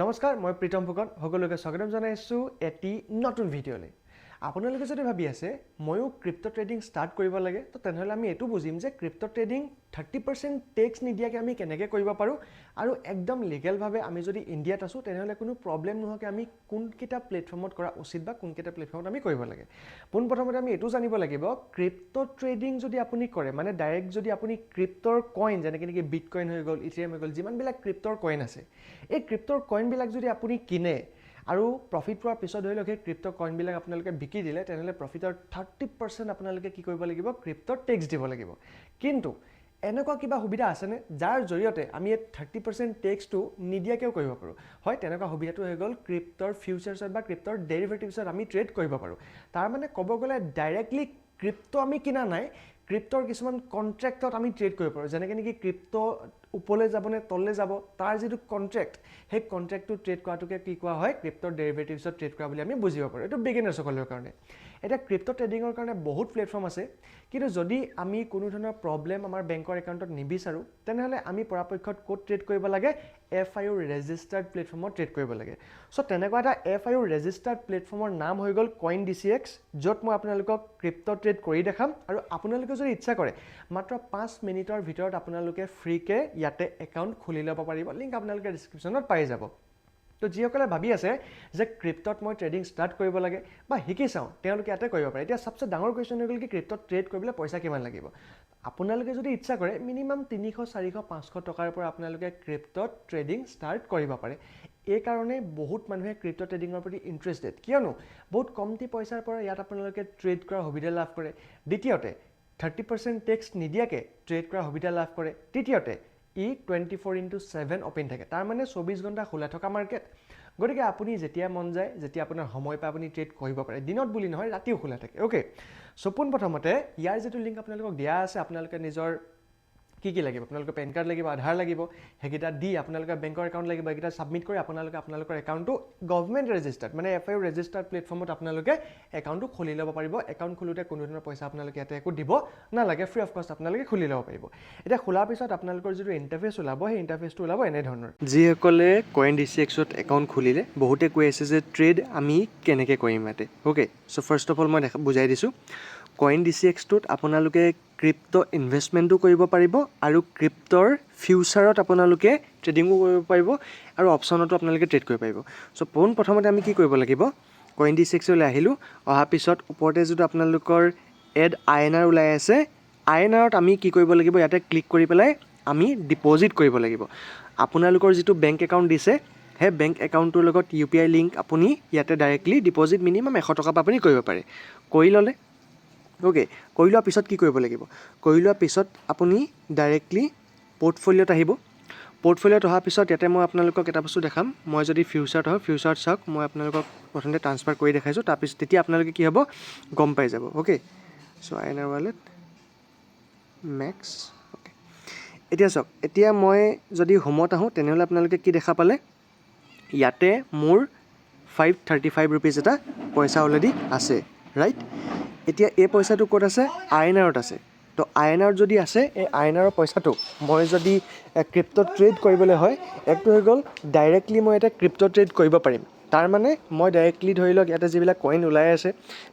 নমস্কাৰ মই প্ৰীতম ফুকন সকলোকে স্বাগতম জনাইছো এটি নতুন ভিডিঅ'লৈ আপোনালোকে যদি ভাবি আছে ময়ো ক্ৰিপ্টো ট্ৰেডিং ষ্টাৰ্ট কৰিব লাগে তো তেনেহ'লে আমি এটো বুজিম যে ক্ৰিপ্টো ট্ৰেডিং 30% টেক্স নিদিয়াকৈ আমি কেনেকৈ কৰিব পাৰোঁ আৰু একদম লিগেল ভাৱে আমি যদি ইণ্ডিয়াত আছো তেনেহ'লে কোনো প্ৰবলেম নোহোৱাকৈ আমি কোনকেইটা প্লেটফৰ্মত কৰা উচিত বা কোনকেইটা প্লেটফৰ্মত আমি কৰিব লাগে পোনপ্ৰথমতে আমি এটো জানিব লাগিব ক্ৰিপ্টো ট্ৰেডিং যদি আপুনি কৰে মানে ডাইৰেক্ট যদি আপুনি ক্ৰিপ্টোৰ কইন যেনেকৈ নেকি বিটকইন হৈ গ'ল ইথেৰিয়াম হৈ গ'ল যিমানবিলাক ক্ৰিপ্টোৰ কইন আছে এই ক্ৰিপ্টোৰ কইনবিলাক যদি আপুনি কিনে আৰু প্ৰফিট পোৱাৰ পিছত ধৰি লওক এই ক্ৰিপ্টো কইনবিলাক আপোনালোকে বিকি দিলে তেনেহ'লে প্ৰফিটৰ 30% আপোনালোকে কি কৰিব লাগিব ক্ৰিপ্টোৰ টেক্স দিব লাগিব কিন্তু এনেকুৱা কিবা সুবিধা আছেনে যাৰ জৰিয়তে আমি এই 30% টেক্সটো নিদিয়াকৈও কৰিব পাৰোঁ হয় তেনেকুৱা সুবিধাটো হৈ গ'ল ক্ৰিপ্টোৰ ফিউচাৰ্ছত বা ক্ৰিপ্টোৰ ডেৰিভেটিভছত আমি ট্ৰেড কৰিব পাৰোঁ তাৰ মানে ক'ব গ'লে ডাইৰেক্টলি ক্ৰিপ্টো আমি কিনা নাই ক্ৰিপ্টোৰ কিছুমান কন্ট্ৰেক্টত আমি ট্ৰেড কৰিব পাৰোঁ যেনেকৈ নেকি ক্ৰিপ্টো উপলে যাব নে তললে যাব তাৰ যেটো কন্ট্ৰাক্ট হে কন্ট্ৰাক্টটো ট্ৰেড কৰাটোকে কি কোৱা হয় ক্ৰিপ্টো ডেৰিভেটিভছত ট্ৰেড কৰা বুলি আমি বুজিব পাৰোঁ এটো বিগিনাৰ সকলৰ কাৰণে এটা ক্ৰিপ্টো ট্ৰেডিংৰ কাৰণে বহুত প্লেটফৰ্ম আছে কিন্তু যদি আমি কোনো ধৰণৰ প্ৰবলেম আমাৰ বেংকৰ একাউণ্টত নিবিচাৰো তেনেহ'লে আমি পৰাপক্ষত কোড ট্ৰেড কৰিব লাগে FIO ৰেজিষ্টাৰ্ড প্লেটফৰ্মত ট্ৰেড কৰিব লাগে সো তেনেকুৱা এটা FIO ৰেজিষ্টাৰ্ড প্লেটফৰ্মৰ নাম হৈ গ'ল CoinDCX য'ত মই আপোনালোকক ক্ৰিপ্টো ট্ৰেড কৰি দেখাম আৰু আপোনালোকে যদি ইচ্ছা কৰে মাত্ৰ 5 মিনিটৰ ভিতৰত আপোনালোকে ফ্ৰীকে ইয়াতে একাউণ্ট খুলি ল'ব পাৰিব লিংক আপোনালোকে ডেসক্ৰিপচনত পাই যাব তো যিসকলে ভাবি আছে যে ক্ৰিপ্টোত মই ট্ৰেডিং ষ্টাৰ্ট কৰিব লাগে বা শিকি চাওঁ তেওঁলোকে ইয়াতে কৰিব পাৰে এতিয়া সবচে ডাঙৰ কোৱেশ্চন হৈ গ'ল কি ক্ৰিপ্টোত ট্ৰেড কৰিবলৈ পইচা কিমান লাগিব আপোনালোকে যদি ইচ্ছা কৰে মিনিমাম 300 400 500 টকাৰ পৰা আপোনালোকে ক্ৰিপ্টোত ট্ৰেডিং ষ্টাৰ্ট কৰিব পাৰে এই কাৰণে বহুত মানুহে ক্ৰিপ্টো ট্ৰেডিংৰ প্ৰতি ইন্টাৰেষ্টেড কিয়নো বহুত কমটি পইচাৰ পৰা ইয়াত আপোনালোকে ট্ৰেড কৰাৰ সুবিধা লাভ কৰে দ্বিতীয়তে 30% টেক্স নিদিয়াকৈ ট্ৰেড কৰাৰ সুবিধা লাভ কৰে তৃতীয়তে ই 24/7 ওপেন থাকে তাৰ মানে 24 ঘণ্টা খোলা থকা মাৰ্কেট গতিকে আপুনি যেতিয়া মন যায় যেতিয়া আপোনাৰ সময় পায় আপুনি ট্ৰেড কৰিব পাৰে দিনত বুলি নহয় ৰাতিও খোলা থাকে ওকে সো পোনপ্ৰথমতে ইয়াৰ যেটো লিংক আপোনালোকক দিয়া আছে আপোনালোকে নিজৰ কি লাগিব আপোনালোকৰ পেন কাৰ্ড লাগিব আধাৰ লাগিব হেকিটা দি আপোনালোকৰ বেংকৰ একাউণ্ট লাগিব হেকিটা সাবমিট কৰি আপোনালোকৰ একাউণ্টটো গভৰ্নমেণ্ট ৰেজিষ্টাৰ্ড মানে FIO ৰেজিষ্টাৰ্ড প্লেটফৰ্মত আপোনালোকে একাউণ্টটো খুলি ল'ব পাৰিব একাউণ্ট খুলোতে কোনো ধৰণৰ পইচা আপোনালোকে ইয়াতে একো দিব নালাগে ফ্ৰী অফ কষ্ট আপোনালোকে খুলি ল'ব পাৰিব এটা খোলাৰ পিছত আপোনালোকৰ যেটো ইন্টাৰফেস ওলাব সেই ইন্টাৰফেসটো ওলাব এনে ধৰণৰ যিসকলে CoinDCXত একাউণ্ট খুলিলে বহুতে কৈ আছে যে ট্ৰেড আমি কেনেকৈ কৰিম ইয়াতে okay so first of all মই বুজাই দিছো CoinDCXটোত আপোনালোকে ক্ৰিপ্টো ইনভেষ্টমেণ্টটো কৰিব পাৰিব আৰু ক্ৰিপ্টোৰ ফিউচাৰত আপোনালোকে ট্ৰেডিংও কৰিব পাৰিব আৰু অপচনতো আপোনালোকে ট্ৰেড কৰিব পাৰিব সো প্ৰথমতে আমি কি কৰিব লাগিব CoinDCX লৈ আহিলো অহা পিছত ওপৰতে যেটো আপোনালোকৰ এড INR ওলাই আছে INRত আমি কি কৰিব লাগিব ইয়াতে ক্লিক কৰি পেলাই আমি ডিপোজিট কৰিব লাগিব আপোনালোকৰ যেটো বেংক একাউণ্ট দিছে হে বেংক একাউণ্টৰ লগত UPI লিংক আপুনি ইয়াতে ডাইৰেক্টলি ডিপোজিট মিনিমাম 100 টকা আপুনি কৰিব পাৰে কৰি ললে ওকে কৰি লোৱাৰ পিছত কি কৰিব লাগিব কৰি লোৱাৰ পিছত আপুনি ডাইৰেক্টলি পোৰ্টফলিঅ'ত আহিব পোৰ্টফলিঅ'ত অহাৰ পিছত ইয়াতে মই আপোনালোকক এটা বস্তু দেখাম মই যদি ফিউচাৰত হয় ফিউচাৰত চাওক মই আপোনালোকক প্ৰথমতে ট্ৰান্সফাৰ কৰি দেখাইছো তাৰ পিছত তেতিয়া আপোনালোকে কি হ'ব গম পাই যাব okay so INR wallet max okay এতিয়া চাওক এতিয়া মই যদি হোমত আহো তেনেহ'লে আপোনালোকে কি দেখা পালে ইয়াতে মোৰ 535 rupees এটা পইচা অলৰেডি আছে ৰাইট এতিয়া এই পইচাটো ক'ত আছে INRত আছে তো INRত যদি আছে এই INRৰ পইচাটো মই যদি ক্ৰিপ্টো ট্ৰেড কৰিবলৈ হয় একটো হৈ গ'ল ডাইৰেক্টলি মই এটা ক্ৰিপ্টো ট্ৰেড কৰিব পাৰিম তাৰ মানে মই ডাইৰেক্টলি ধৰি লওক ইয়াতে যিবিলাক কইন ওলাই আছে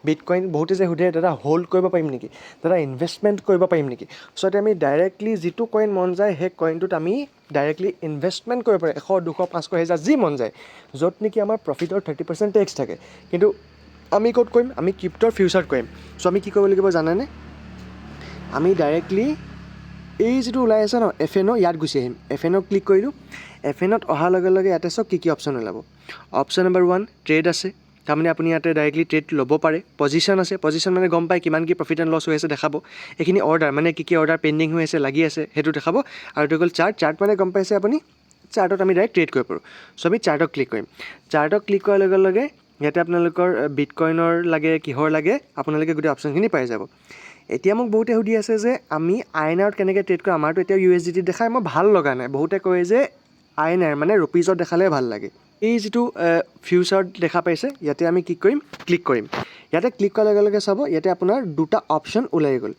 বিটকইন বহুতে যে সুধে দাদা হোল্ড কৰিব পাৰিম নেকি দাদা ইনভেষ্টমেণ্ট কৰিব পাৰিম নেকি সো আমি ডাইৰেক্টলি যিটো কইন মন যায় সেই কইনটোত আমি ডাইৰেক্টলি ইনভেষ্টমেণ্ট কৰিব পাৰোঁ 100 200 500 1000 যি মন যায় য'ত নেকি আমাৰ প্ৰফিটৰ 30% টেক্স থাকে কিন্তু আমি ক'ত কৰিম আমি ক্ৰিপ্টোৰ ফিউচাৰত কৰিম সো আমি কি কৰিব লাগিব জানেনে আমি ডাইৰেক্টলি এই যেটো ওলাই আছে ন FNO ইয়াত গুছি আহিম FNO ক্লিক কৰিলো FNOত অহাৰ লগে লগে ইয়াতে সব কি অপচন ওলাব অপচন নম্বৰ 1 ট্ৰেড আছে তাৰমানে আপুনি ইয়াতে ডাইৰেক্টলি ট্ৰেড ল'ব পাৰে পজিশন আছে পজিশন মানে গম পায় কিমান কি প্ৰফিট এণ্ড লছ হৈ আছে দেখাব এখিনি অৰ্ডাৰ মানে কি অৰ্ডাৰ পেন্ডিং হৈ আছে লাগি আছে হেতু দেখাব আৰু এটা গ'ল চাৰ্ট মানে গম পাইছে আপুনি চাৰ্টত আমি ডাইৰেক্ট ট্ৰেড কৰিব পাৰোঁ সো আমি চাৰ্টত ক্লিক কৰিম চাৰ্টত ক্লিক কৰাৰ লগে লগে ইয়াতে আপোনালোকৰ বিটকইনৰ লাগে কিহৰ লাগে আপোনালোকে গোটেই অপচনখিনি পাই যাব এতিয়া মোক বহুতে সুধি আছে যে আমি INRত কেনেকৈ ট্ৰেড কৰোঁ আমাৰটো এতিয়া USDT দেখায় মই ভাল লগা নাই বহুতে কয় যে INR মানে ৰুপিজত দেখালে ভাল লাগে এই যেটো ফিউচাৰত দেখা পাইছে ইয়াতে আমি কি কৰিম ক্লিক কৰিম ইয়াতে ক্লিক কৰাৰ লগে লগে চাব ইয়াতে আপোনাৰ দুটা অপচন ওলাই গ'ল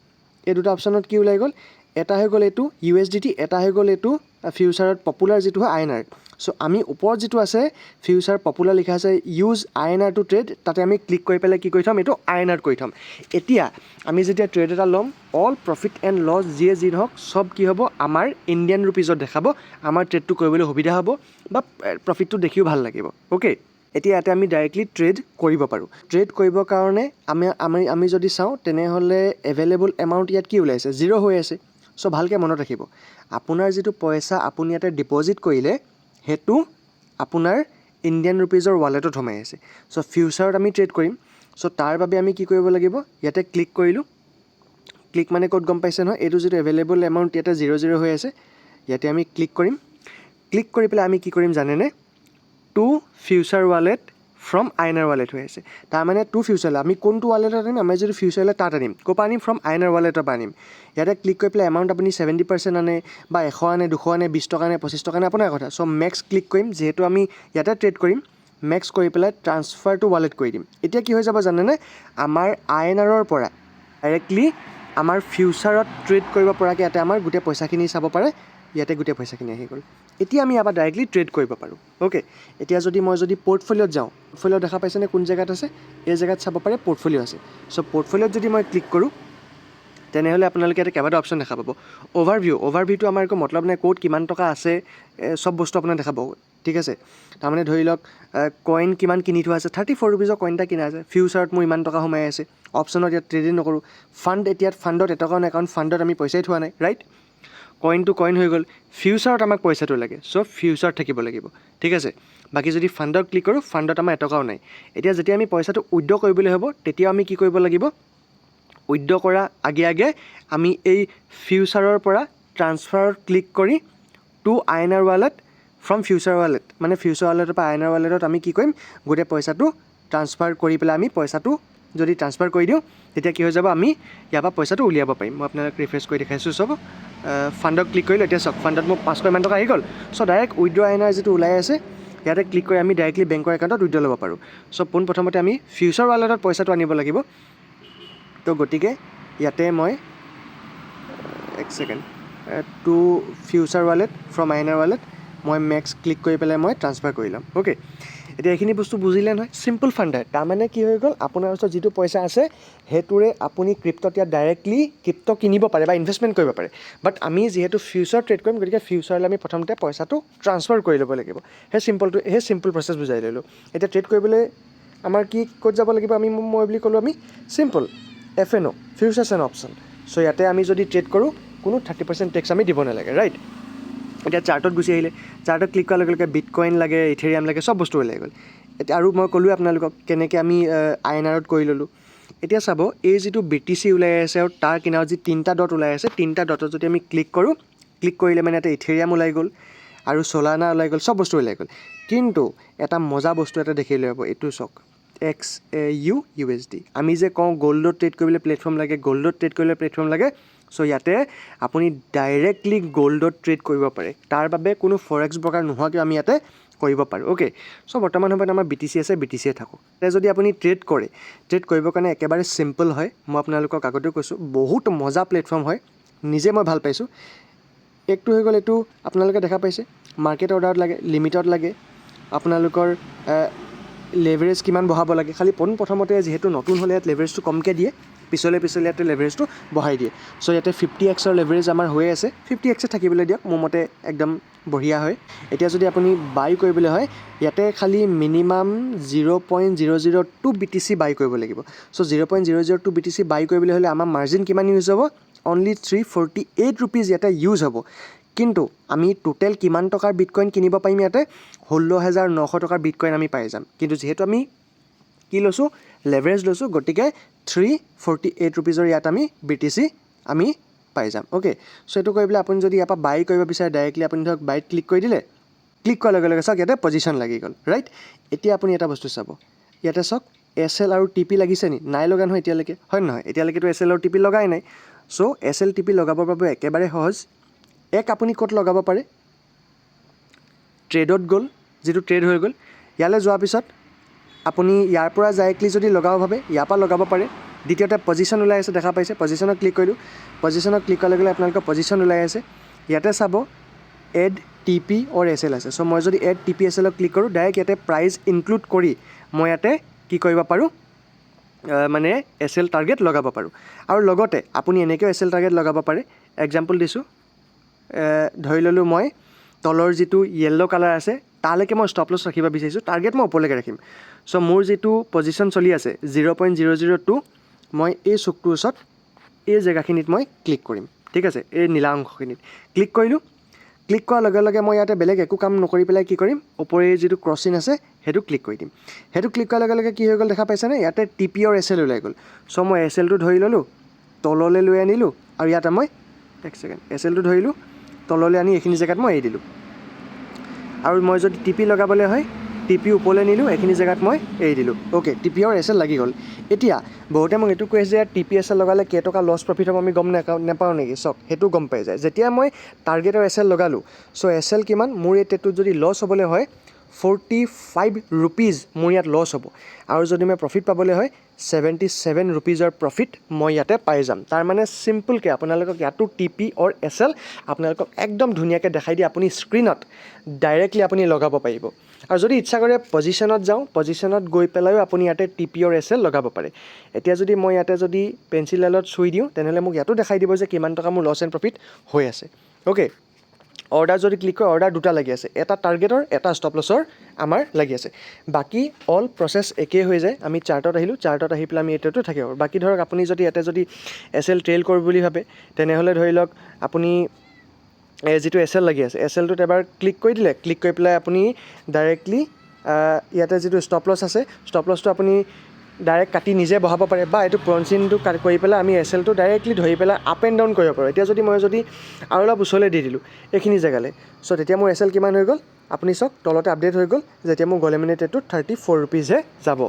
এই দুটা অপচনত কি ওলাই গ'ল এটা হৈ গ'ল এইটো USDT, এটা হৈ গ'ল এইটো ফিউচাৰত পপুলাৰ যিটো হয় INR। চ' আমি ওপৰত যিটো আছে ফিউচাৰ পপুলাৰ লিখা আছে ইউজ INR টু ট্ৰেড, তাতে আমি ক্লিক কৰি পেলাই কি কৰি থ'ম, এইটো INR কৰি থ'ম। এতিয়া আমি যেতিয়া ট্ৰেড এটা ল'ম, অল প্ৰফিট এণ্ড লছ যিয়ে যি নহওক চব কি হ'ব, আমাৰ ইণ্ডিয়ান ৰুপিজত দেখাব। আমাৰ ট্ৰেডটো কৰিবলৈ সুবিধা হ'ব বা প্ৰফিটটো দেখিও ভাল লাগিব। অ'কে, এতিয়া ইয়াতে আমি ডাইৰেক্টলি ট্ৰেড কৰিব পাৰোঁ। ট্ৰেড কৰিবৰ কাৰণে আমি যদি চাওঁ তেনেহ'লে এভেইলেবল এমাউণ্ট ইয়াত কি ওলাইছে, 0 হৈ আছে। চ' ভালকৈ মনত ৰাখিব, আপোনাৰ যিটো পইচা আপুনি ইয়াতে ডিপ'জিট কৰিলে সেইটো আপোনাৰ ইণ্ডিয়ান ৰুপিজৰ ৱালেটত সোমাই আছে। চ' ফিউচাৰত আমি ট্ৰেড কৰিম। চ' তাৰ বাবে আমি কি কৰিব লাগিব, ইয়াতে ক্লিক কৰিলোঁ। ক্লিক মানে ক'ত গম পাইছে নহয়, এইটো যিটো এভেইলেবল এমাউণ্ট ইয়াতে 0 হৈ আছে, ইয়াতে আমি ক্লিক কৰিম। ক্লিক কৰি পেলাই আমি কি কৰিম জানেনে, to future wallet from INR wallet হৈ আছে। তাৰমানে টু ফিউচাৰ আমি কোনটো ৱালেটত আনিম, আমি যদি ফিউচাৰ ৱালেট তাত আনিম, ক'ৰ পৰা আনিম, ফ্ৰম INR ৱালেটৰ পৰা আনিম। ইয়াতে ক্লিক কৰি পেলাই এমাউণ্ট আপুনি 70% আনে বা 100 আনে, 200 আনে, 20 টকা আনে, 25 টকা আনে, আপোনাৰ কথা। চ' মেক্স ক্লিক কৰিম, যিহেতু আমি ইয়াতে ট্ৰেড কৰিম। মেক্স কৰি পেলাই ট্ৰান্সফাৰ টু ৱালেট কৰি দিম। এতিয়া কি হৈ যাব জানেনে, আমাৰ INRৰ পৰা ডাইৰেক্টলি আমাৰ ফিউচাৰত ট্ৰেড কৰিব পৰাকৈ ইয়াতে আমাৰ গোটেই পইচাখিনি চাব পাৰে। ইয়াতে গোটেই পইচাখিনি আহি গ'ল। এতিয়া আমি ইয়াৰ পৰা ডাইৰেক্টলি ট্ৰেড কৰিব পাৰোঁ। অ'কে, এতিয়া মই যদি পৰ্টফলিঅ'ত যাওঁ, পৰ্টফলিঅ' দেখা পাইছেনে কোন জেগাত আছে, এই জেগাত চাব পাৰে পৰ্টফলিঅ' আছে। চ' পৰ্টফলিঅ'ত যদি মই ক্লিক কৰোঁ তেনেহ'লে আপোনালোকে ইয়াতে কেইবাটা অপশ্যন দেখা পাব। অভাৰভিউটো আমাৰ একো মতলব নাই, ক'ত কিমান টকা আছে চব বস্তু আপোনাক দেখাব। ঠিক আছে, তাৰমানে ধৰি লওক কইন কিমান কিনি থোৱা আছে, 34 ৰুপিজৰ কইন এটা কিনা আছে, ফিউচাৰত মোৰ ইমান টকা সোমাই আছে। অপশ্যনত ইয়াত ট্ৰেডিং নকৰোঁ। ফাণ্ড, এতিয়া ফাণ্ডত এটকাও নাই, কাৰণ ফাণ্ডত আমি পইচাই থোৱা নাই, ৰাইট। কইনটো কইন হৈ গ'ল। ফিউচাৰত আমাক পইচাটো লাগে, চ' ফিউচাৰত থাকিব লাগিব। ঠিক আছে, বাকী যদি ফাণ্ডত ক্লিক কৰোঁ, ফাণ্ডত আমাৰ এটকাও নাই। এতিয়া যেতিয়া আমি পইচাটো উইথড্ৰ কৰিবলৈ হ'ব, তেতিয়াও আমি কি কৰিব লাগিব, উইথড্ৰ কৰা আগে আমি এই ফিউচাৰৰ পৰা ট্ৰান্সফাৰত ক্লিক কৰি to INR wallet from future wallet, মানে ফিউচাৰ ৱালেটৰ পৰা INR ৱালেটত আমি কি কৰিম, গোটেই পইচাটো ট্ৰান্সফাৰ কৰি পেলাই আমি পইচাটো যদি ট্ৰান্সফাৰ কৰি দিওঁ, তেতিয়া কি হৈ যাব, আমি ইয়াৰ পৰা পইচাটো উলিয়াব পাৰিম। মই আপোনাক ৰিফ্ৰেছ কৰি দেখাইছোঁ। চব ফাণ্ডত ক্লিক কৰিলোঁ। এতিয়া চাওক, ফাণ্ডত মোৰ 500 ইমান টকা আহি গ'ল। চ' ডাইৰেক্ট উইথড্ৰ INR যিটো ওলাই আছে, ইয়াতে ক্লিক কৰি আমি ডাইৰেক্টলি বেংকৰ একাউণ্টত উইথড্ৰ ল'ব পাৰোঁ। চ' পোনপ্ৰথমতে আমি ফিউচাৰ ৱালেটত পইচাটো আনিব লাগিব। তো গতিকে ইয়াতে মই এক second, to future wallet from INR wallet মই মেক্স ক্লিক কৰি পেলাই মই ট্ৰান্সফাৰ কৰি ল'ম। অ'কে, এতিয়া এইখিনি বস্তু বুজিলে নহয়, চিম্পল ফাণ্ডাৰ। তাৰমানে কি হৈ গ'ল, আপোনাৰ ওচৰত যিটো পইচা আছে সেইটোৰে আপুনি ক্ৰিপ্ট'ত ইয়াত ডাইৰেক্টলি ক্ৰিপ্ট' কিনিব পাৰে বা ইনভেষ্টমেণ্ট কৰিব পাৰে। বাট আমি যিহেতু ফিউচাৰ ট্ৰেড কৰিম, গতিকে ফিউচাৰলৈ আমি প্ৰথমতে পইচাটো ট্ৰান্সফাৰ কৰি ল'ব লাগিব। সেই চিম্পল প্ৰচেছ বুজাই ল'লোঁ। এতিয়া ট্ৰেড কৰিবলৈ আমাৰ ক'ত যাব লাগিব, মই বুলি ক'লোঁ আমি simple FNO, futures and option. So' ইয়াতে আমি যদি ট্ৰেড কৰোঁ, কোনো 30% টেক্স আমি দিব নালাগে, ৰাইট। এতিয়া চাৰ্টত গুচি আহিলে, চাৰ্টত ক্লিক কৰাৰ লগে লগে বিটকইন লাগে, ইথেৰিয়াম লাগে, চব বস্তু ওলাই গ'ল। এতিয়া আৰু মই ক'লোৱে আপোনালোকক কেনেকৈ আমি INRত কৰি ল'লোঁ। এতিয়া চাব, এই যিটো BTC ওলাই আছে আৰু তাৰ কিনাৰত যি 3টা ডট ওলাই আছে, 3টা ডটত যদি আমি ক্লিক কৰোঁ, ক্লিক কৰিলে মানে ইয়াতে ইথেৰিয়াম ওলাই গ'ল আৰু চলানা ওলাই গ'ল, চব বস্তু ওলাই গ'ল। কিন্তু এটা মজা বস্তু এটা দেখি লৈ হ'ব, এইটো চাওক, XAUUSD। আমি যে কওঁ গ'ল্ডত ট্ৰেড কৰিবলৈ প্লেটফৰ্ম লাগে, গ'ল্ডত ট্ৰেড কৰিবলৈ প্লেটফৰ্ম লাগে। চ' ইয়াতে আপুনি ডাইৰেক্টলি গ'ল্ডত ট্ৰেড কৰিব পাৰে। তাৰ বাবে কোনো ফৰেক্স ব্ৰকাৰ নোহোৱাকৈ আমি ইয়াতে কৰিব পাৰোঁ। অ'কে, চ' বৰ্তমান সময়ত আমাৰ BTC আছে, BTCয়ে থাকক। এতিয়া যদি আপুনি ট্ৰেড কৰে, ট্ৰেড কৰিবৰ কাৰণে একেবাৰে চিম্পল হয়। মই আপোনালোকক আগতেও কৈছোঁ, বহুত মজা প্লেটফৰ্ম হয়, নিজে মই ভাল পাইছোঁ। একটো হৈ গ'ল, এইটো আপোনালোকে দেখা পাইছে, মাৰ্কেট অৰ্ডাৰত লাগে, লিমিটত লাগে, আপোনালোকৰ লেভাৰেজ কিমান বঢ়াব লাগে। খালি পোনপ্ৰথমতে যিহেতু নতুন হ'লে ইয়াত লেভাৰেজটো কমকৈ দিয়ে, পিছলৈ ইয়াতে লেভাৰেজটো বঢ়াই দিয়ে। চ' ইয়াতে 50x লেভাৰেজ আমাৰ হৈ আছে, 50x থাকিবলৈ দিয়ক, মোৰ মতে একদম বঢ়িয়া হয়। এতিয়া যদি আপুনি বাই কৰিবলৈ হয়, ইয়াতে খালি মিনিমাম 0.002 BTC বাই কৰিব লাগিব। চ' 0.002 BTC বাই কৰিবলৈ হ'লে আমাৰ মাৰ্জিন কিমান ইউজ হ'ব, অনলি 348 ৰুপিজ ইয়াতে ইউজ হ'ব। কিন্তু আমি টোটেল কিমান টকাৰ বিটকইন কিনিব পাৰিম, ইয়াতে 16,900 টকাৰ বিটকইন আমি পাই যাম। কিন্তু যিহেতু আমি কি লৈছোঁ, লেভাৰেজ লৈছোঁ, গতিকে 348 ৰুপিজৰ ইয়াত আমি BTC আমি পাই যাম। অ'কে, চ' এইটো কৰি পেলাই আপুনি যদি ইয়াৰ পৰা বাই কৰিব বিচাৰে, ডাইৰেক্টলি আপুনি ধৰক বাইত ক্লিক কৰি দিলে, ক্লিক কৰাৰ লগে লগে চাওক ইয়াতে পজিশ্যন লাগি গ'ল, ৰাইট। এতিয়া আপুনি এটা বস্তু চাব, ইয়াতে চাওক SL আৰু TP লাগিছে নি, নাই লগা নহয় এতিয়ালৈকে, হয় নহয়, এতিয়ালৈকেতো SL আৰু TP লগাই নাই। চ' SL TP লগাবৰ বাবে একেবাৰে সহজ। আপুনি ক'ত লগাব পাৰে, ট্ৰেডত গ'ল, যিটো ট্ৰেড হৈ গ'ল, ইয়ালৈ যোৱাৰ পিছত আপুনি ইয়াৰ পৰা ডাইৰেক্টলি যদি লগাব ভাবে, ইয়াৰ পৰা লগাব পাৰে। দ্বিতীয়তে পজিশ্যন ওলাই আছে দেখা পাইছে পজিশ্যনত ক্লিক কৰিলোঁ পজিশ্যনত ক্লিক কৰাৰ লগে লগে আপোনালোকৰ পজিশ্যন ওলাই আছে ইয়াতে চাব এড TP অৰ SL আছে চ' মই যদি এড TP SLক ক্লিক কৰোঁ ডাইৰেক্ট ইয়াতে প্ৰাইচ ইনক্লুড কৰি মই ইয়াতে কি কৰিব পাৰোঁ মানে SL টাৰ্গেট লগাব পাৰোঁ আৰু লগতে আপুনি এনেকৈও SL টাৰ্গেট লগাব পাৰে এক্সাম্পল দিছোঁ ধৰি ল'লোঁ মই তলৰ যিটো য়েল্ল' কালাৰ আছে তালৈকে মই ষ্টপ লছ ৰাখিব বিচাৰিছোঁ টাৰ্গেট মই ওপৰলৈকে ৰাখিম চ' মোৰ যিটো পজিশ্যন চলি আছে 0.002 মই এই চুকটোৰ ওচৰত এই জেগাখিনিত মই ক্লিক কৰিম ঠিক আছে এই নীলা অংশখিনিত ক্লিক কৰিলোঁ ক্লিক কৰাৰ লগে লগে মই ইয়াতে বেলেগ একো কাম নকৰি পেলাই কি কৰিম ওপৰে যিটো ক্ৰচিন আছে সেইটো ক্লিক কৰি দিম সেইটো ক্লিক কৰাৰ লগে লগে কি হৈ গ'ল দেখা পাইছেনে ইয়াতে TP অৰ SL ওলাই গ'ল চ' মই SLটো ধৰি ল'লোঁ তললৈ লৈ আনিলোঁ আৰু ইয়াতে মই এক ছেকেণ্ড SLটো ধৰিলোঁ তললৈ আনি এইখিনি জেগাত মই এৰি দিলোঁ আৰু মই যদি TP লগাবলৈ হয় TP ওপৰলৈ নিলোঁ এইখিনি জেগাত মই এৰি দিলোঁ অ'কে TP অৰ SL লাগি গ'ল এতিয়া বহুতে মোক এইটো কৈছে যে TP SL লগালে কেইটকা লছ প্ৰফিট হ'ব আমি গম নাপাওঁ নেকি চাওক সেইটো গম পাই যায় যেতিয়া মই টাৰ্গেট আৰু SL লগালোঁ চ' SL কিমান মোৰ এই ট্ৰেডটোত যদি লছ হ'বলৈ হয় 45 rupees মোৰ ইয়াত লছ হ'ব আৰু যদি মই প্ৰফিট পাবলৈ হয় 77 rupeesৰ প্ৰফিট মই ইয়াতে পাই যাম তাৰ মানে চিম্পলকৈ আপোনালোকক ইয়াতো TP অৰ SL আপোনালোকক একদম ধুনীয়াকৈ দেখাই দিয়ে আপুনি স্ক্ৰীণত ডাইৰেক্টলি আপুনি লগাব পাৰিব আৰু যদি ইচ্ছা কৰে পজিশ্যনত যাওঁ পজিশ্যনত গৈ পেলাইও আপুনি ইয়াতে TP অৰ SL লগাব পাৰে এতিয়া যদি মই ইয়াতে যদি পেঞ্চিল ডালত চুই দিওঁ তেনেহ'লে মোক ইয়াতো দেখাই দিব যে কিমান টকা মোৰ লছ এণ্ড প্ৰফিট হৈ আছে অ'কে অৰ্ডাৰ যদি ক্লিক কৰোঁ অৰ্ডাৰ দুটা লাগি আছে এটা টাৰ্গেটৰ এটা ষ্টপ লছৰ আমাৰ লাগি আছে বাকী অল প্ৰচেছ একেই হৈ যায় আমি চাৰ্টত আহিলোঁ চাৰ্টত আহি পেলাই আমি এইটোতো থাকিব বাকী ধৰক আপুনি যদি ইয়াতে যদি SL ট্ৰেইল কৰোঁ বুলি ভাবে তেনেহ'লে ধৰি লওক আপুনি যিটো SL লাগি আছে SLটোত এবাৰ ক্লিক কৰি দিলে ক্লিক কৰি পেলাই আপুনি ডাইৰেক্টলি ইয়াতে যিটো ষ্টপ লছ আছে ষ্টপ লছটো আপুনি ডাইৰেক্ট কাটি নিজে বহাব পাৰে বা এইটো পঞ্চিনটো কৰি পেলাই আমি SLটো ডাইৰেক্টলি ধৰি পেলাই আপ এণ্ড ডাউন কৰিব পাৰোঁ এতিয়া যদি মই আৰু অলপ ওচৰলৈ দি দিলোঁ এইখিনি জেগালৈ চ' তেতিয়া মোৰ SL কিমান হৈ গ'ল আপুনি চাওক তলতে আপডেট হৈ গ'ল যেতিয়া মোৰ গ'লে মানে ট্ৰেডটোত 34 rupeesহে যাব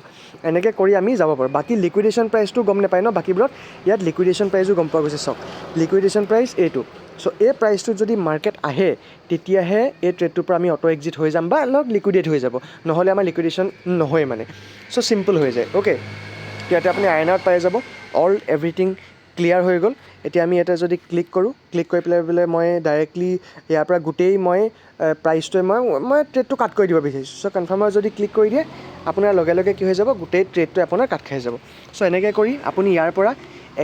এনেকৈ কৰি আমি যাব পাৰোঁ বাকী লিকুইডেশ্যন প্ৰাইচটো গম নাপায় ন বাকীবোৰত ইয়াত লিকুইডেশ্যন প্ৰাইচো গম পোৱা গৈছে চাওক লিকুইডেশ্যন প্ৰাইচ এইটো চ' এই প্ৰাইচটোত যদি মাৰ্কেট আহে তেতিয়াহে এই ট্ৰেডটোৰ পৰা আমি অটো এক্সিট হৈ যাম বা অলপ লিকুইডেট হৈ যাব নহ'লে আমাৰ লিকুইডেশ্যন নহয় মানে চ' চিম্পল হৈ যায় অ'কে ইয়াতে আপুনি আইনাৰত পাই যাব অল এভৰিথিং ক্লিয়াৰ হৈ গ'ল এতিয়া আমি ইয়াতে যদি ক্লিক কৰোঁ ক্লিক কৰি পেলাই বোলে মই ডাইৰেক্টলি ইয়াৰ পৰা গোটেই মই প্ৰাইচটোৱে মই ট্ৰেডটো কাট কৰি দিব বিচাৰিছোঁ চ' কনফাৰ্মাৰ যদি ক্লিক কৰি দিয়ে আপোনাৰ লগে লগে কি হৈ যাব গোটেই ট্ৰেডটো আপোনাৰ কাট খাই যাব চ' এনেকৈ কৰি আপুনি ইয়াৰ পৰা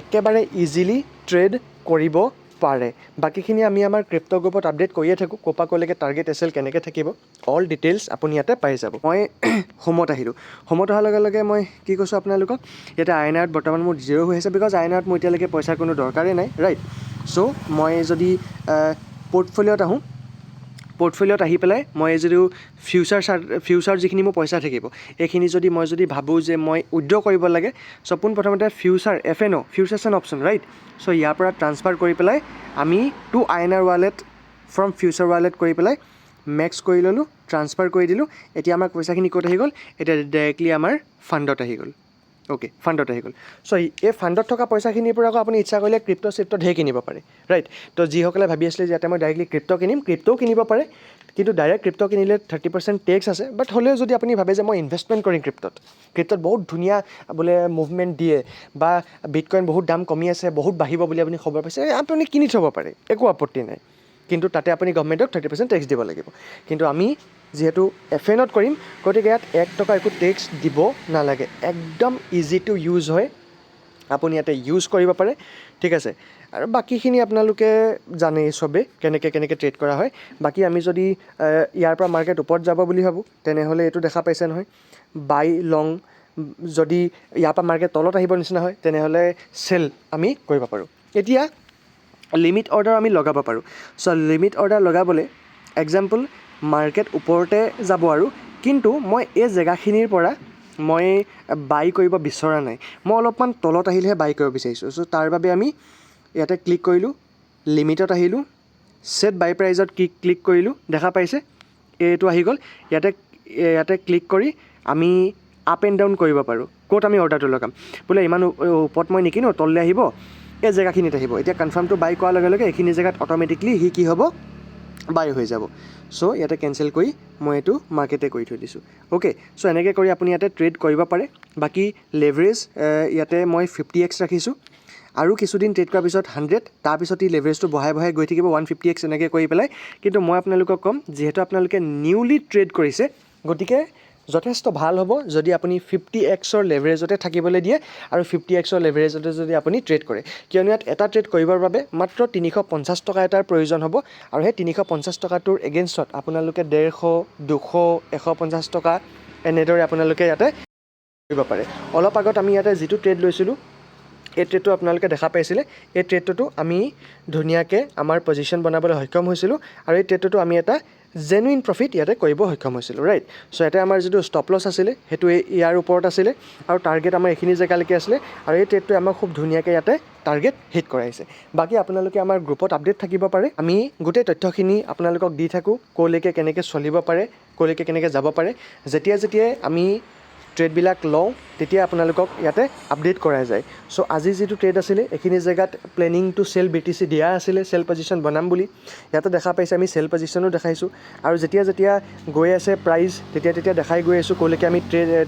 একেবাৰে ইজিলি ট্ৰেড কৰিব পাৰে বাকীখিনি আমি আমাৰ ক্ৰিপ্ট' গ্ৰুপত আপডেট কৰিয়ে থাকোঁ ক'পা ক'লৈকে টাৰ্গেট SL কেনেকৈ থাকিব অল ডিটেইলছ আপুনি ইয়াতে পাই যাব মই হোমত আহিলোঁ হোমত অহাৰ লগে লগে মই কি কৈছোঁ আপোনালোকক ইয়াতে আইনাৰত বৰ্তমান মোৰ 0 হৈ আছে বিকজ আইনাৰত মোৰ এতিয়ালৈকে পইচাৰ কোনো দৰকাৰেই নাই ৰাইট চ' মই যদি পৰ্টফলিঅ'ত আহোঁ পৰ্টফলিঅ'ত আহি পেলাই মই যিটো ফিউচাৰ যিখিনি মোৰ পইচা থাকিব এইখিনি যদি মই ভাবোঁ যে মই উইথড্ৰ কৰিব লাগে চ' পোনপ্ৰথমতে future FNO futures option right so' ইয়াৰ পৰা ট্ৰান্সফাৰ কৰি পেলাই আমি টু আইনাৰ ৱালেট ফ্ৰম ফিউচাৰ ৱালেট কৰি পেলাই মেক্স কৰি ল'লোঁ ট্ৰান্সফাৰ কৰি দিলোঁ এতিয়া আমাৰ পইচাখিনি ক'ত আহি গ'ল এতিয়া ডাইৰেক্টলি আমাৰ ফাণ্ডত আহি গ'ল অ'কে ফাণ্ডত আহি গ'ল চ' এই ফাণ্ডত থকা পইচাখিনিৰ পৰা আকৌ আপুনি ইচ্ছা কৰিলে ক্ৰিপ্ট' ঢেৰ কিনিব পাৰে ৰাইট তো যিসকলে ভাবি আছিলে যে ইয়াতে মই ডাইৰেক্টলি ক্ৰিপ্ট' কিনিম ক্ৰিপ্ট'ও কিনিব পাৰে কিন্তু ডাইৰেক্ট ক্ৰিপ্ট' কিনিলে 30% টেক্স আছে বাট হ'লেও যদি আপুনি ভাবে যে মই ইনভেষ্টমেণ্ট কৰিম ক্ৰিপ্ট'ত বহুত ধুনীয়া বোলে মুভমেণ্ট দিয়ে বা বিটকইন বহুত দাম কমি আছে বহুত বাঢ়িব বুলি আপুনি খবৰ পাইছে আপুনি কিনি থ'ব পাৰে একো আপত্তি নাই কিন্তু তাতে আপুনি গভমেণ্টক 30% টেক্স দিব লাগিব কিন্তু আমি যিহেতু FNOত কৰিম গতিকে ইয়াত 1 টকা একো টেক্স দিব নালাগে একদম ইজি টু ইউজ হয় আপুনি ইয়াতে ইউজ কৰিব পাৰে ঠিক আছে আৰু বাকীখিনি আপোনালোকে জানেই চবেই কেনেকৈ ট্ৰেড কৰা হয় বাকী আমি যদি ইয়াৰ পৰা মাৰ্কেট ওপৰত যাব বুলি ভাবোঁ তেনেহ'লে এইটো দেখা পাইছে নহয় বাই লং যদি ইয়াৰ পৰা মাৰ্কেট তলত আহিব নিচিনা হয় তেনেহ'লে চেল আমি কৰিব পাৰোঁ এতিয়া লিমিট অৰ্ডাৰ আমি লগাব পাৰোঁ চ' লিমিট অৰ্ডাৰ লগাবলৈ এক্সাম্পল মাৰ্কেট ওপৰতে যাব আৰু কিন্তু মই এই জেগাখিনিৰ পৰা মই বাই কৰিব বিচৰা নাই মই অলপমান তলত আহিলেহে বাই কৰিব বিচাৰিছোঁ চ' তাৰ বাবে আমি ইয়াতে ক্লিক কৰিলোঁ লিমিটত আহিলোঁ ছেট বাই প্ৰাইজত ক্লিক কৰিলোঁ দেখা পাইছে এইটো আহি গ'ল ইয়াতে ক্লিক কৰি আমি আপ এণ্ড ডাউন কৰিব পাৰোঁ ক'ত আমি অৰ্ডাৰটো লগাম বোলে ইমান ওপৰত মই নিকিনো তললৈ আহিব এই জেগাখিনিত আহিব এতিয়া কনফাৰ্মটো বাই কৰাৰ লগে লগে এইখিনি জেগাত অট'মেটিকলি কি হ'ব বাই হৈ যাব সো ইয়াতে কেনসেল কৰি মই এটো মাৰ্কেটে কৰি থৈ দিছো ওকে সো এনেকৈ কৰি আপুনি ইয়াতে ট্ৰেড কৰিব পাৰে বাকি লেভাৰেজ ইয়াতে মই 50x ৰাখিছো আৰু কিছুদিন ট্ৰেড কৰাৰ পিছত 100 তাৰ পিছত ই লেভাৰেজটো বহাই বহাই গৈ থাকিব 150x এনেকৈ কৰি পেলাই কিন্তু মই আপোনালোকক কম যেহেতু আপোনালোকে নিউলি ট্ৰেড কৰিছে গতিকে যথেষ্ট ভাল হ'ব যদি আপুনি 50x ৰ লেভাৰেজতে থাকিবলৈ দিয়ে আৰু 50x ৰ লেভাৰেজতে যদি আপুনি ট্ৰেড কৰে কিয়নো ইয়াত এটা ট্ৰেড কৰিবৰ বাবে মাত্ৰ 350 টকা এটাৰ প্ৰয়োজন হ'ব আৰু সেই 350 টকাটোৰ এগেইনষ্টত আপোনালোকে 150 200 150 টকা এনেদৰে আপোনালোকে ইয়াতে কৰিব পাৰে অলপ আগত আমি ইয়াতে যেটো ট্ৰেড লৈছিলো এই ট্ৰেডটো আপোনালোকে দেখা পাইছিলে এই ট্ৰেডটো আমি ধুনিয়াকে আমাৰ পজিশন বনাবলৈ সক্ষম হৈছিলো আৰু এই ট্ৰেডটো আমি এটা জেনুইন প্ৰফিট ইয়াতে কৰিব সক্ষম হৈছিলো ৰাইট সো এটা আমাৰ যেটো ষ্টপ লছ আছিল হেতু ইয়াৰ ওপৰত আছিল আৰু টাৰ্গেট আমাৰ এখিনি জায়গালৈকে আছিল আৰু এই ট্ৰেডটো আমাক খুব ধুনিয়াকে ইয়াতে টাৰ্গেট হিট কৰাইছে বাকি আপোনালোকে আমাৰ গ্ৰুপত আপডেট থাকিব পাৰে আমি গোটেই তথ্যখিনি আপোনালোকক দি থাকো কোলৈকে কেনেকৈ চলিব পাৰে কোলৈকে কেনেকৈ যাব পাৰে যেতিয়া আমি ট্ৰেড বিলাক লও তেতিয়া আপোনালোকক ইয়াতে আপডেট কৰা যায় সো আজি যেটো ট্ৰেড আছিল এখিনি জায়গাত প্লেনিং টু সেল BTC দিয়া আছিল সেল পজিশন বনাম বুলি ইয়াতে দেখা পাইছে আমি সেল পজিশনো দেখাইছো আৰু যেতিয়া গৈ আছে প্ৰাইস তেতিয়া দেখাই গৈ আছো কোলৈকে আমি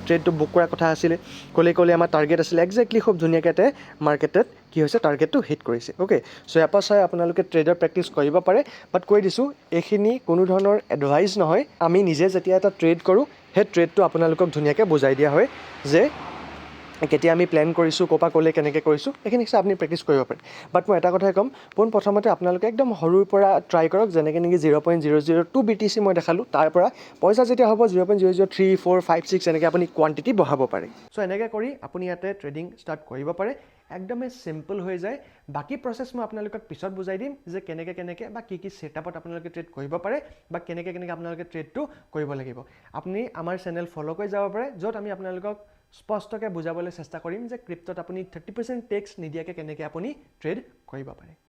ট্ৰেডটো বুক কৰা কথা আছিল কোলে আমাৰ টাৰ্গেট আছিল এক্স্যাক্টলি খুব ধুনিয়াকে মাৰ্কেটত কি হৈছে টাৰ্গেটটো হিট কৰিছে ওকে সো ইয়াৰ পৰা চাই আপোনালোকে ট্ৰেডৰ প্ৰেক্টিস কৰিব পাৰে বাট কৈ দিছো এখিনি কোনো ধৰণৰ এডভাইস নহয় আমি নিজে যেতিয়া এটা ট্ৰেড কৰো হে ট্ৰেডটো আপোনালোকক ধুনিয়াকে বুজাই দিয়া হয় যে কেতিয়া আমি প্ল্যান কৰিছো কোপা কোলে কেনেকৈ কৰিছো এখিনি আপুনি প্ৰেক্টিস কৰিব পাৰে বাট মই এটা কথাই কম পোন প্ৰথমতে আপোনালোকে একদম হৰুৰ পৰা ট্ৰাই কৰক যেনেকৈ নেকি 0.002 BTC মই দেখালো তাৰ পৰা পইচা যেতিয়া হ'ব 0.003 4 5 6 এনেকৈ আপুনি কোৱান্টিটি বঢ়াব পাৰে সো এনেকৈ কৰি আপুনি ইয়াতে ট্ৰেডিং ষ্টাৰ্ট কৰিব পাৰে একদমে সিম্পল হৈ যায় বাকি প্ৰসেস মই আপোনালোকক পিছত বুজাই দিম যে কেনেকৈ বা কি সেটআপত আপোনালোকে ট্ৰেড কৰিব পাৰে বা কেনেকৈ আপোনালোকে ট্ৰেডটো কৰিব লাগিব আপুনি আমাৰ চেনেল ফলো কৰি যাব পাৰে যত আমি আপোনালোকক স্পষ্টকৈ বুজাবলৈ চেষ্টা কৰিম যে ক্ৰিপ্টোত আপুনি 30% টেক্স নিদিয়াকে কেনেকৈ আপুনি ট্ৰেড কৰিব পাৰে